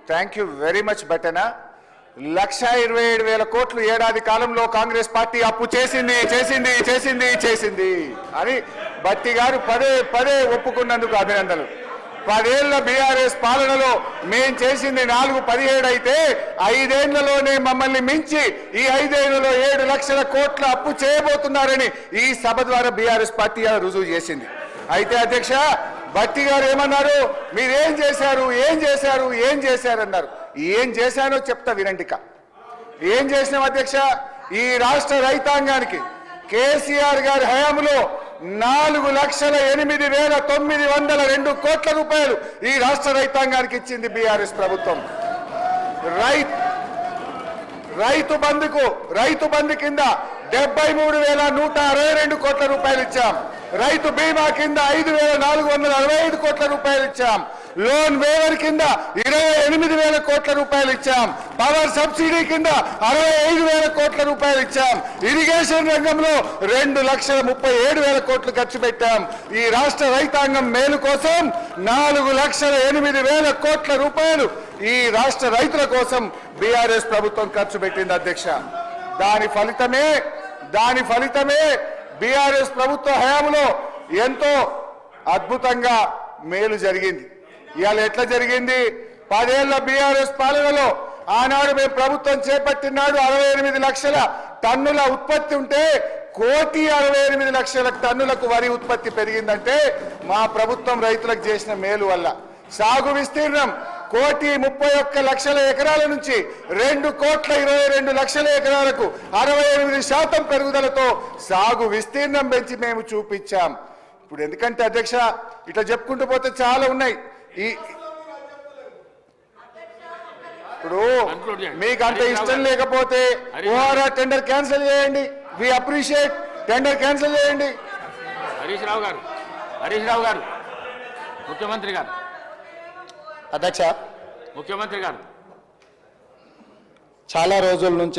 Thank you very much బటనా. 1,27,000 కోట్లు ఏడాది కాలంలో కాంగ్రెస్ పార్టీ అప్పు చేసింది చేసింది చేసింది చేసింది అని బట్టి గారు పదే పదే ఒప్పుకున్నందుకు అభినందనలు. 10 ఏళ్ల బీఆర్ఎస్ పాలనలో మేం చేసింది 417 అయితే 5 ఏళ్లలోనే మమ్మల్ని మించి ఈ 5 ఏళ్లలో 7 లక్షల కోట్ల అప్పు చేయబోతున్నారని ఈ సభ ద్వారా బీఆర్ఎస్ పార్టీ రుజువు చేసింది. అయితే అధ్యక్ష బట్టి గారు ఏమన్నారు, మీరేం చేశారు ఏం చేశారు ఏం చేశారన్నారు. ఏం చేశానో చెప్తా వినండిక. ఏం చేసినాం అధ్యక్ష, ఈ రాష్ట్ర రైతాంగానికి కేసీఆర్ గారి హయాంలో 4,08,902 కోట్ల రూపాయలు ఈ రాష్ట్ర రైతాంగానికి ఇచ్చింది బీఆర్ఎస్ ప్రభుత్వం. రైతు బంధు కింద 73,162 కోట్ల రూపాయలు ఇచ్చాం. రైతు బీమా కింద 5,465 కోట్ల రూపాయలు ఇచ్చాం. లోన్ వేవర్ కింద 28,000 కోట్ల రూపాయలు ఇచ్చాం. పవర్ సబ్సిడీ కింద 65,000 కోట్ల రూపాయలు ఇచ్చాం. ఇరిగేషన్ రంగంలో 2,37,000 కోట్లు ఖర్చు పెట్టాం. ఈ రాష్ట్ర రైతాంగం మేలు కోసం 4,08,000 కోట్ల రూపాయలు ఈ రాష్ట్ర రైతుల కోసం బీఆర్ఎస్ ప్రభుత్వం ఖర్చు పెట్టింది అధ్యక్ష. దాని ఫలితమే బీఆర్ఎస్ ప్రభుత్వ హయాంలో ఎంతో అద్భుతంగా మేలు జరిగింది. ఇవాళ ఎట్లా జరిగింది, 10 ఏళ్ల బీఆర్ఎస్ పాలనలో ఆనాడు మేము ప్రభుత్వం చేపట్టినాడు 68 లక్షల టన్నుల ఉత్పత్తి ఉంటే 1,68,00,000 టన్నులకు వరి ఉత్పత్తి పెరిగిందంటే మా ప్రభుత్వం రైతులకు చేసిన మేలు వల్ల. సాగు విస్తీర్ణం 1,31,00,000 ఎకరాల నుంచి 2,22,00,000 ఎకరాలకు 68% పెరుగుదలతో సాగు విస్తీర్ణం పెంచి మేము చూపించాం. ఇప్పుడు ఎందుకంటే అధ్యక్ష ఇట్లా చెప్పుకుంటూ పోతే చాలా ఉన్నాయి. ఇప్పుడు మీకు అంత ఇష్టం లేకపోతే ఓఆర్ఆర్ టెండర్ క్యాన్సిల్ చేయండి. వి అప్రిషియేట్, టెండర్ క్యాన్సిల్ చేయండి. హరీష్ రావు గారు ముఖ్యమంత్రి గారు అధ్యక్ష, ముఖ్యమంత్రి గారు చాలా రోజుల నుంచి